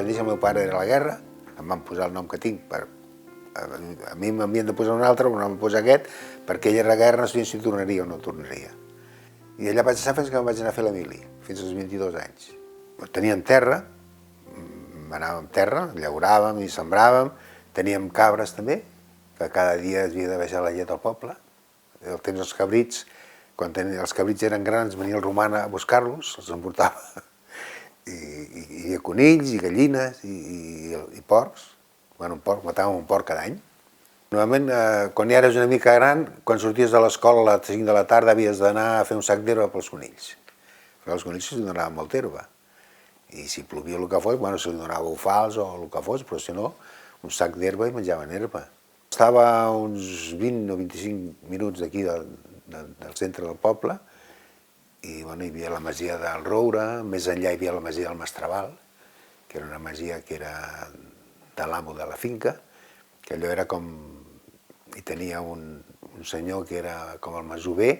néixer el meu pare era a la guerra, em van posar el nom que tinc, a mi m'havien de posar un altre, però no em posar aquest, perquè ell era a la guerra, no sabia si tornaria o no tornaria. I allà vaig estar fins que em vaig anar a fer la mili, fins als 22 anys. Teníem terra, anàvem a terra, llauràvem i sembràvem, teníem cabres també, que cada dia es havia de baixar la llet al poble. Tens els cabrits, quan els cabrits eren grans venia el romà a buscar-los, els emportava. I hi havia conills i gallines i porcs. Bueno, matàvem un porc cada any. Normalment, quan ja eres una mica gran, quan sorties de l'escola a les 5 de la tarda havies d'anar a fer un sac d'herba pels conills. Perquè els conills se li donava molta herba. I si plovia el que fos, bueno, se li donava bufals o el que fos, però si no, un sac d'herba i menjaven herba. Estava a uns 20 o 25 minuts d'aquí del centre del poble i bueno, hi havia la masia del Roure, més enllà hi havia la masia del Mestral, que era una masia que era de l'amo de la finca, que allò era com... hi tenia un senyor que era com el masover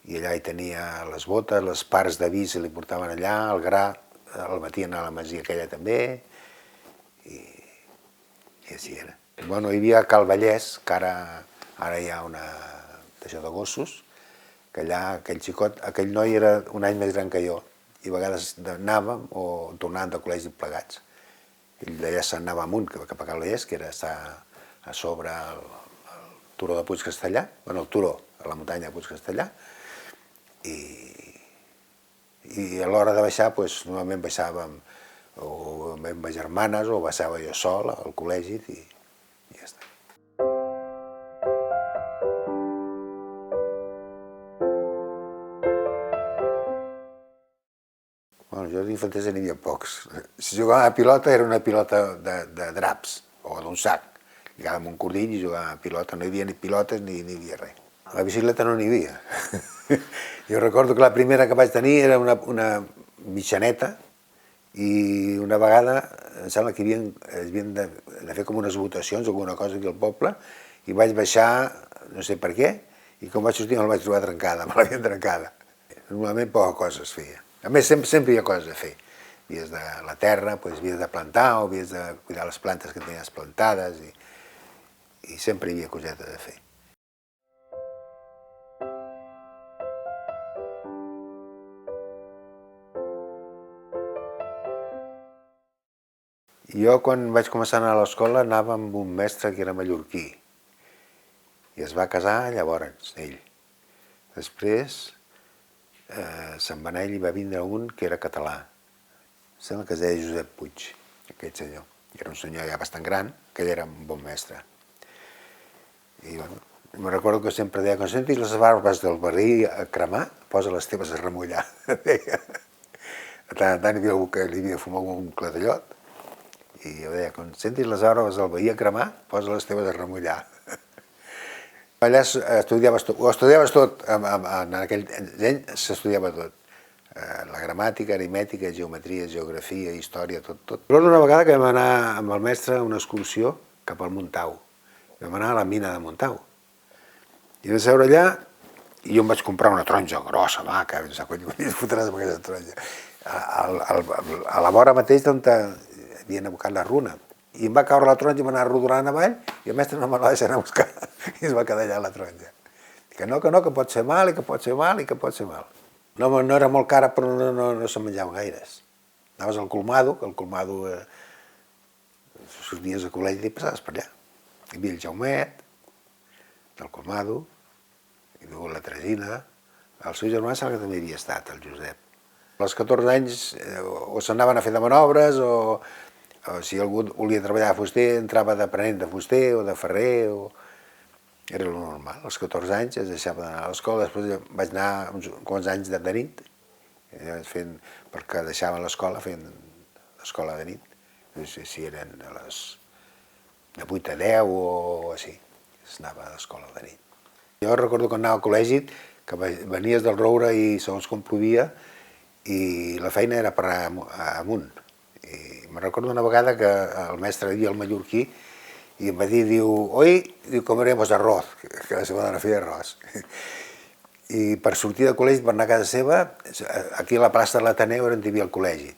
i allà hi tenia les botes, les parts de vi se li portaven allà, el gra el metien a la masia aquella també i així era. Bueno, hi havia Cal Vallès, que ara hi ha una d'això de gossos, que allà aquell xicot, aquell noi era un any més gran que jo i a vegades anàvem o tornàvem de col·legi plegats. Ell d'allà se'n anava amunt, cap a Cal Vallès, que era estar a sobre el turó de Puig Castellà, bueno, el turó, a la muntanya de Puig Castellà, i a l'hora de baixar, normalment baixàvem o amb les germanes o baixava jo sol al col·legi i ja està. Bueno, jo d'infantesa n'hi havia pocs. Si jugava a pilota era una pilota de draps o d'un sac. Lligava amb un cordill i jugava a pilota. No hi havia ni pilotes ni hi havia res. A la bicicleta no n'hi havia. Jo recordo que la primera que vaig tenir era una mitjaneta i una vegada em sembla que havien de fer com unes votacions o alguna cosa aquí al poble i vaig baixar, no sé per què, i quan vaig sortir me la vaig trobar trencada, me l'havien trencada. Normalment poca cosa es feia. A més, sempre hi ha coses a fer. Havies de la terra, havies de plantar o havies de cuidar les plantes que tenies plantades i sempre hi havia cosetes a fer. Jo, quan vaig començar a anar a l'escola, anava amb un mestre que era mallorquí i es va casar llavors, ell. Després se'n va anar ell i va vindre un que era català. Sembla que es deia Josep Puig, aquest senyor. Era un senyor ja bastant gran, que ell era un bon mestre. I bueno, me'n recordo que sempre deia, quan sentis les barbes del verí a cremar, posa les teves a remullar. De tant en tant hi havia algú que li havia fumat un clatellot i jo deia, quan sentis les barbes del verí a cremar, posa les teves a remullar. Allà estudiaves tot, en aquell any s'estudiava tot. La gramàtica, aritmètica, geometria, geografia, història, tot. Però una vegada que vam anar amb el mestre a una excursió cap al Montau. Vam anar a la mina de Montau. I vam seure allà i jo em vaig comprar una taronja grossa, maca, no sé quan fotràs amb aquesta taronja. A la vora mateix on havien abocat la runa. I em va caure la taronja i m'anava rodolant avall i el mestre no me la va deixar anar a buscar i es va quedar allà la taronja. Que no, que pot ser mal i que pot ser mal i que pot ser mal. No era molt cara però no se'n menjaven gaires. Anaves al colmado, que el colmado sorties a col·legi i passaves per allà. Hi havia el Jaumet, del colmado, hi havia la Teresina, el seu germà sembla que també havia estat, el Josep. Als 14 anys o s'anaven a fer de manobres o si algú volia treballar de fuster, entrava d'aprenent de fuster o de ferrer, era el normal. Als 14 anys es deixava d'anar a l'escola, després vaig anar uns quants anys de nit, perquè deixaven l'escola fent l'escola de nit. No sé si eren de 8 a 10 o així, s'anava a l'escola de nit. Jo recordo quan anava al col·legi que venies del Roure i segons com plovia i la feina era per amunt. Me'n recordo una vegada que el mestre havia el mallorquí i em va dir, hoy comeremos arroz, que la seva dona feia arròs. I per sortir del col·legi, per anar a casa seva, aquí a la plaça de l'Ateneu era on hi havia el col·legi.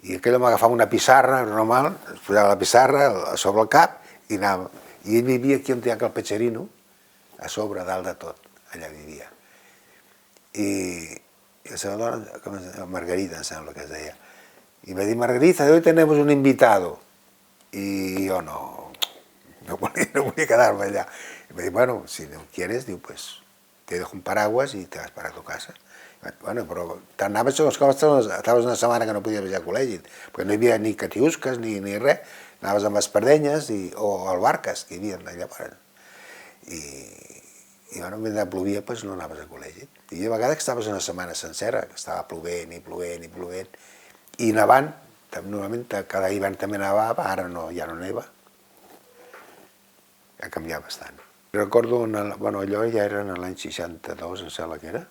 I aquell home agafava una pissarra normal, es posava la pissarra a sobre el cap i anava. I ell vivia aquí on hi ha el Petxerino, a sobre, dalt de tot, allà vivia. I la seva dona, Margarita, em sembla que es deia, i va dir, Margarita, hoy tenemos un invitado. I jo no volia quedar-me allà. I va dir, bueno, si no quieres, diu, pues te dejo un paraguas y te vas para tu casa. Bueno, però t'anaves segons com estaves una setmana que no podies venir al col·legi, perquè no hi havia ni catiusques ni res, anaves amb espardenyes o albarques que hi havia allà fora. I bueno, mentre plovia, doncs no anaves al col·legi. I a vegades estaves una setmana sencera, que estava plovent i plovent i plovent, i nevant, normalment cada hivern també nevava, ara no, ja no neva. Ha canviat bastant. Recordo, bueno, allò ja era l'any 62, em sembla que era,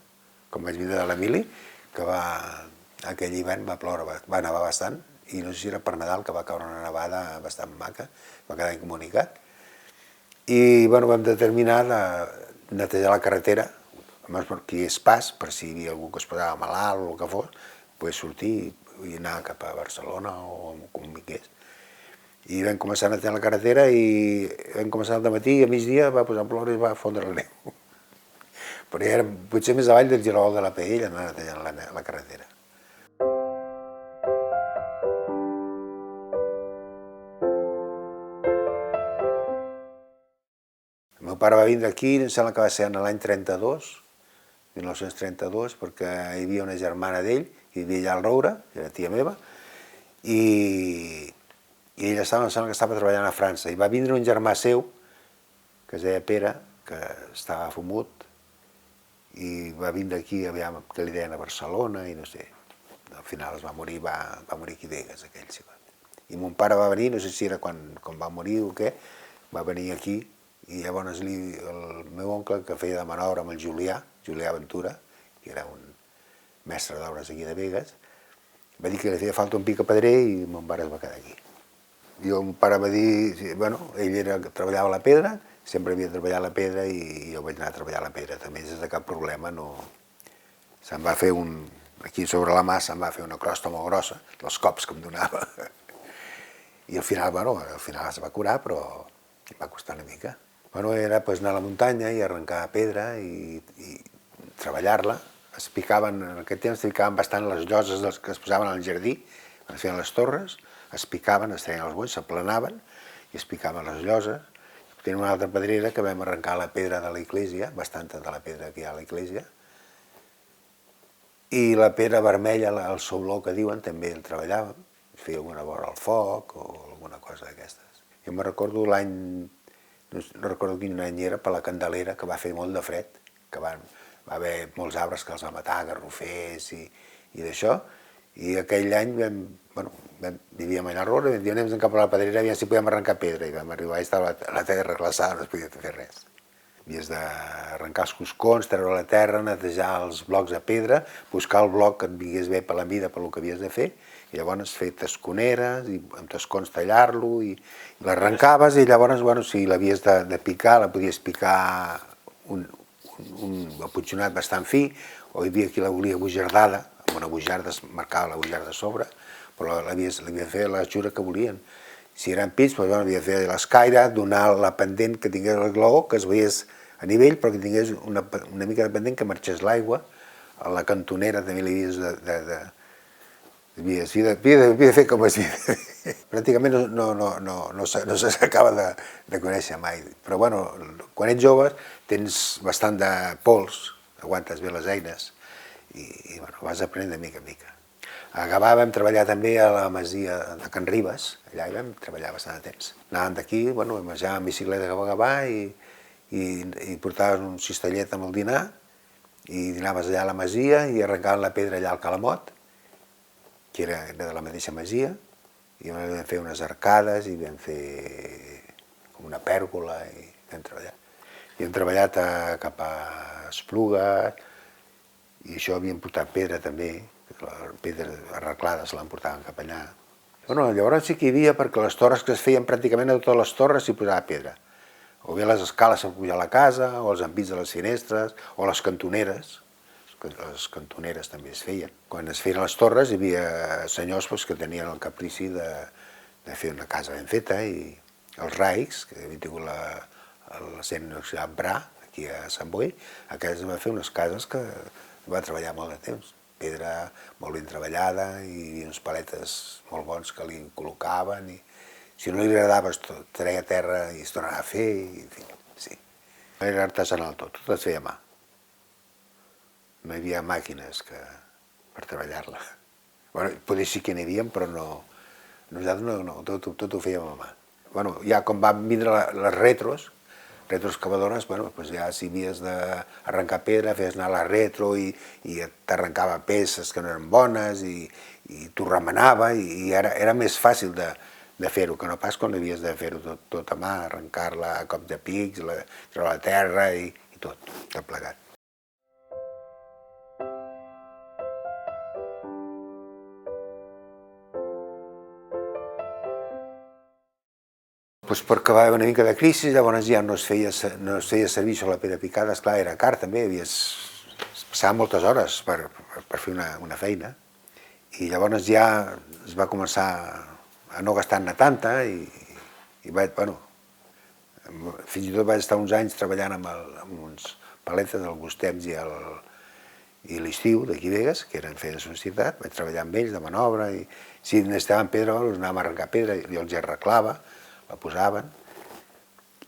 com vaig vindre de l'Emili, que aquell hivern va ploure, va nevar bastant, i no sé si era per Nadal, que va caure una nevada bastant maca, va quedar incomunicat. I bueno, vam determinar de netejar la carretera, perquè és pas, per si hi havia algú que es posava malalt o el que fos, poder sortir i anar cap a Barcelona o com vingués. I vam començar a netejar la carretera i vam començar al matí i a migdia va posar ploure i va fondre la neu. Però ja era potser més avall del Girol de la Paella anar netejant la carretera. El meu pare va vindre aquí, em sembla que va ser en l'any 1932, perquè hi havia una germana d'ell, que vivia allà al Roure, que era tia meva, i ell em sembla que estava treballant a França, i va vindre un germà seu, que es deia Pere, que estava fumut, i va vindre aquí, aviam, que li deien a Barcelona, i no sé, al final es va morir aquí a Begues, aquell xicot. I mon pare va venir, no sé si era quan va morir o què, va venir aquí, i llavors el meu oncle, que feia de mà d'obra amb el Julià Ventura, que era un mestre d'obres aquí de Begues, va dir que li feia falta un picapedrer i mon pare es va quedar aquí. I mon pare va dir, bueno, ell treballava a la pedra, sempre havia treballat la pedra i jo vaig anar a treballar la pedra també sense cap problema. Se'm va fer aquí sobre la mà se'm va fer una crosta molt grossa, dels cops que em donava. I al final, bueno, es va curar, però em va costar una mica. Bueno, era anar a la muntanya i arrencar pedra i treballar-la. En aquest temps es picaven bastant les lloses que es posaven al jardí, quan es feien les torres, es picaven, es treien els bonys, s'aplanaven i es picaven les lloses. Tenim una altra pedrera que vam arrencar la pedra de l'església, bastanta de la pedra que hi ha a l'església, i la pedra vermella, el sobló que diuen, també el treballàvem, feia alguna vora al foc o alguna cosa d'aquestes. Jo me'n recordo l'any, no recordo quin any era, per la Candelera, que va fer molt de fred, que va haver molts arbres que els va matar, garrofers i d'això, i aquell any vivíem allà a Roure, vam dir anem cap a la pedrera, aviam si podíem arrencar pedra, i vam arribar i estava la terra glaçada, no es podia fer res. Havies d'arrencar els coscons, treure la terra, netejar els blocs de pedra, buscar el bloc que et vingués bé per la mida, per el que havies de fer, i llavors fer tasconeres, i amb tascons tallar-lo, i l'arrencaves, i llavors, si l'havies de picar, la podies picar un aputxonat bastant fi, o hi havia qui la volia bujardada, amb una bujarda es marcava la bujarda a sobre, però l'havia de fer la jura que volien. Si eren pits, havia de fer l'escaire, donar la pendent que tingués el glaó, que es veiés a nivell, però que tingués una mica de pendent que marxés l'aigua. A la cantonera també havia de fer com es havia de fer. Pràcticament no s'acaba de conèixer mai. Però quan ets jove tens bastant de pols, aguantes bé les eines i vas aprenent de mica en mica. A Gavà vam treballar també a la masia de Can Ribes, allà hi vam treballar bastant de temps. Anàvem d'aquí, vam menjar en bicicleta cap a Gavà i portaves un cistellet amb el dinar i dinaves allà a la masia i arrencaven la pedra allà al Calamot, que era de la mateixa masia, i vam fer unes arcades i vam fer una pèrgola i vam treballar. I hem treballat cap a Esplugues i això havíem portat pedra també, les pedres arreglades l'han portaven cap allà. Llavors sí que hi havia, perquè les torres que es feien pràcticament a totes les torres s'hi posava pedra. O bé les escales per pujar a la casa, o els ampits de les finestres, o les cantoneres. Les les cantoneres també es feien. Quan es feien les torres hi havia senyors que tenien el caprici de fer una casa ben feta, i els Raics, que havien tingut la gent Bra, aquí a Sant Boi, aquests van fer unes cases que va treballar molt de temps. Pedra molt ben treballada i uns paletes molt bons que li col·locaven, i si no li agradava es treia a terra i es tornava a fer, i en fi, sí. Era artesanal tot es feia a mà. No hi havia màquines per treballar-la. Bueno, potser sí que n'hi havia, però no, nosaltres no, tot ho fèiem a mà. Bueno, ja quan van vindre les retroexcavadores, bueno, doncs ja si havies d'arrencar pedra, feies anar a la retro i t'arrencava peces que no eren bones i t'ho remenava, i era més fàcil de fer-ho que no pas quan havies de fer-ho tot a mà, arrencar-la a cops de pics, treure la terra i tot plegat. Doncs perquè va haver una mica de crisi, llavors ja no es feia servir la pedra picada, esclar, era car també, passaven moltes hores per fer una feina, i llavors ja es va començar a no gastar-ne tanta, i bueno, fins i tot vaig estar uns anys treballant amb uns paletes, el Gustems i l'Estiu d'aquí Begues, que eren feina de societat, vaig treballar amb ells de manobra, i si necessitaven pedra, anàvem a arrencar pedra, jo els hi arreglava, la posaven,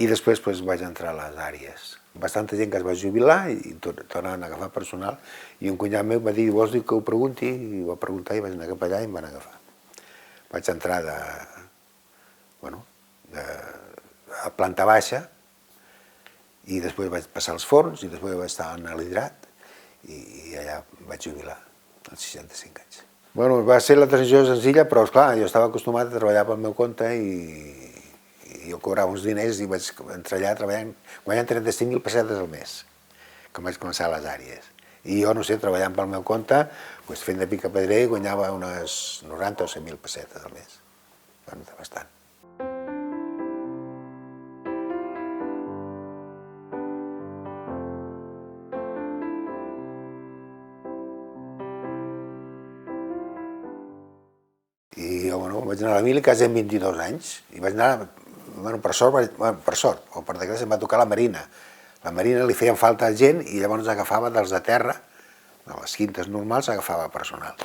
i després vaig entrar a les àrees. Bastanta gent que es va jubilar i tornaven a agafar personal, i un cunyat meu va dir, vols dir que ho pregunti? I ho va preguntar i vaig anar cap allà i em van agafar. Vaig entrar a planta baixa, i després vaig passar als forns, i després vaig estar en l'hidrat, i allà vaig jubilar, als 65 anys. Bueno, va ser la transició senzilla, però esclar, jo estava acostumat a treballar pel meu compte, i jo cobrava uns diners i vaig entrar allà treballant, guanyant 35.000 pessetes al mes, quan vaig començar a les àrees. I jo, no sé, treballant pel meu compte, fent de picapedrer, guanyava unes 90 o 100.000 pessetes al mes. Bueno, bastant. I jo, vaig anar a la mili quasi amb 22 anys, i vaig anar, per sort o per desgràcia, em va tocar la Marina. La Marina li feien falta gent, i llavors agafava dels de terra, de les quintes normals, agafava personal.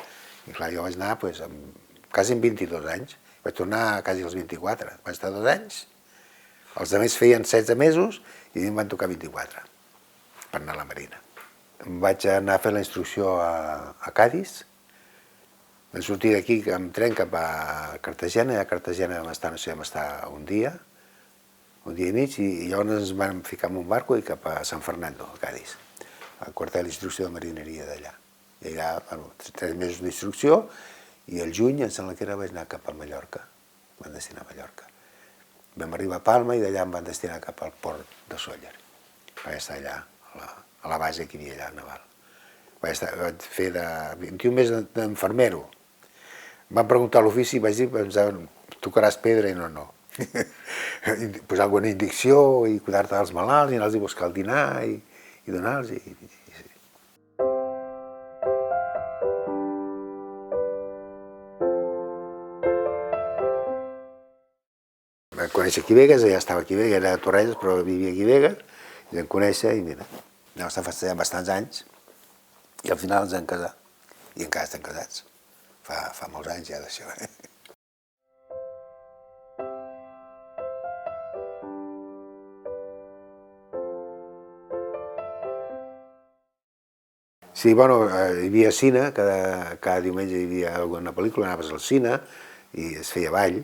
I clar, jo vaig anar quasi amb 22 anys, vaig tornar quasi als 24, vaig estar 2 anys, els altres feien 16 mesos, i a mi em van tocar 24, per anar a la Marina. Em vaig anar a fer la instrucció a Cadis. Vam sortir d'aquí amb tren cap a Cartagena, i a Cartagena vam estar un dia i mig, i llavors ens vam ficar en un barco i cap a San Fernando, a Cadis, al quartel d'instrucció de marineria d'allà. I allà, 3 mesos d'instrucció, i el juny, em sembla que vaig anar cap a Mallorca, em van destinar a Mallorca. Vam arribar a Palma i d'allà em van destinar cap al port de Sóller. Vaig estar allà, a la base que hi havia allà, naval. Vaig fer 21 mesos d'enfermero. Em van preguntar a l'ofici i vaig dir, pensaven, tocaràs pedra, i no. Posar alguna indicció i cuidar-te dels malalts, i anar-los a buscar el dinar i donar-los. Vam conèixer aquí Begues, ja estava aquí Begues, era de Torrelles, però vivia aquí Begues, i vam conèixer, i mira, vam estar festejant bastants anys, i al final ens vam casar, i encara estem casats. Fa molts anys ja d'això. Sí, bueno, hi havia cine, cada diumenge hi havia alguna pel·lícula, anaves al cine i es feia ball,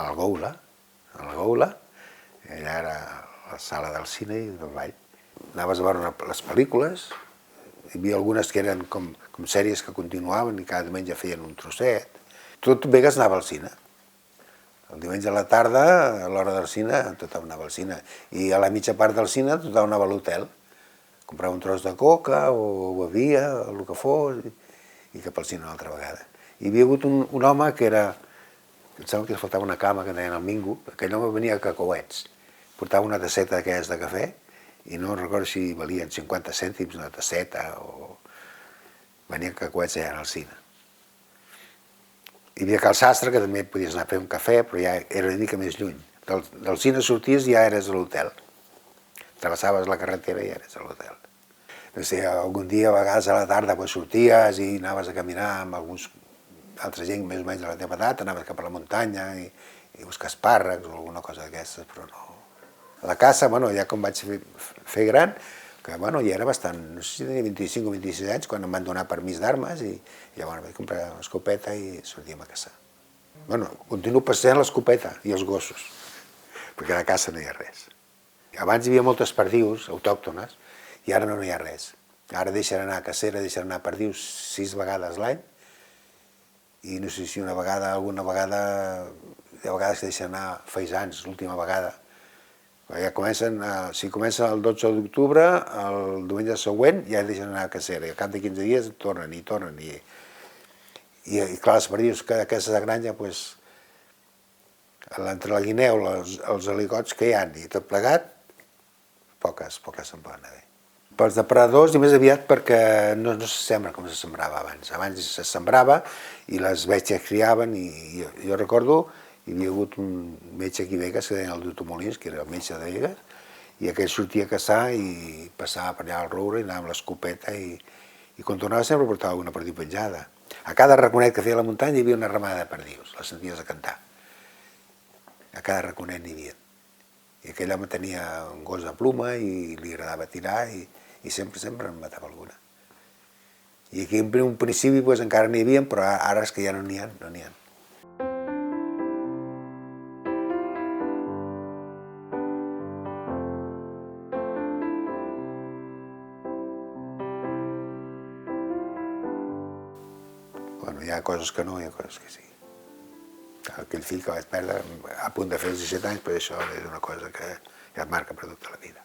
al Goula, allà era la sala del cine i del ball. Anaves a veure les pel·lícules, hi havia algunes que eren com sèries que continuaven i cada diumenge feien un trosset. Tot Begues anava al cine. El diumenge a la tarda, a l'hora del cine, tothom anava al cine. I a la mitja part del cine tothom anava a l'hotel. Comprava un tros de coca o bevia, el que fos, i cap al cine una altra vegada. Hi havia hagut un home que era... Em sembla que li faltava una cama, que deien el Mingo. Aquell home venia a cacauets. Portava una tasseta d'aquelles de cafè, i no recordo si valien 50 cèntims una tasseta o venien cacauets allà al cine. Hi havia Cal Sastre, que també podies anar a fer un cafè, però ja era una mica més lluny. Del cine sorties i ja eres a l'hotel. Travessaves la carretera i eres a l'hotel. No sé, algun dia, a vegades a la tarda, pues, sorties i anaves a caminar amb altra gent més o menys de la teva edat, anaves cap a la muntanya i buscar espàrrecs o alguna cosa d'aquestes, però no. A la casa, bueno, ja com vaig fer gran, que bueno, ja era bastant, no sé si tenia 25 o 26 anys, quan em van donar permís d'armes i llavors vaig comprar una escopeta i sortíem a caçar. Bueno, continuo passejant l'escopeta i els gossos, perquè a la casa no hi ha res. Abans hi havia moltes perdius autòctones i ara no hi ha res. Ara deixen anar a cacera, deixen anar perdius 6 vegades l'any i no sé si alguna vegada, de vegades que deixen anar faisans, l'última vegada. Ja comencen, si comencen el 12 d'octubre, el diumenge següent ja deixen anar a cacera i al cap de 15 dies tornen. I clar, les perdius aquestes de granja, doncs, entre la guineu, els aligots que hi ha i tot plegat, poques se'n poden haver. Pels depredadors i més aviat perquè no se sembra com se sembrava abans. Abans se sembrava i les bèsties criaven i jo recordo hi havia hagut un metge aquí a Begues que deien el Doctor Molins, que era el metge de Begues, i aquell sortia a caçar i passava per allà al roure i anava amb l'escopeta i quan tornava sempre portava alguna perdiu penjada. A cada raconet que feia la muntanya hi havia una ramada de perdius, les senties a cantar. A cada raconet n'hi havia. I aquell home tenia un gos de pluma i li agradava tirar i sempre en matava alguna. I aquí en un principi encara n'hi havia, però ara és que ja no n'hi ha. Bueno, hi ha coses que no, hi ha coses que sí. Aquell fill que vaig perdre a punt de fer els 17 anys, però això és una cosa que ja et marca per tota la vida.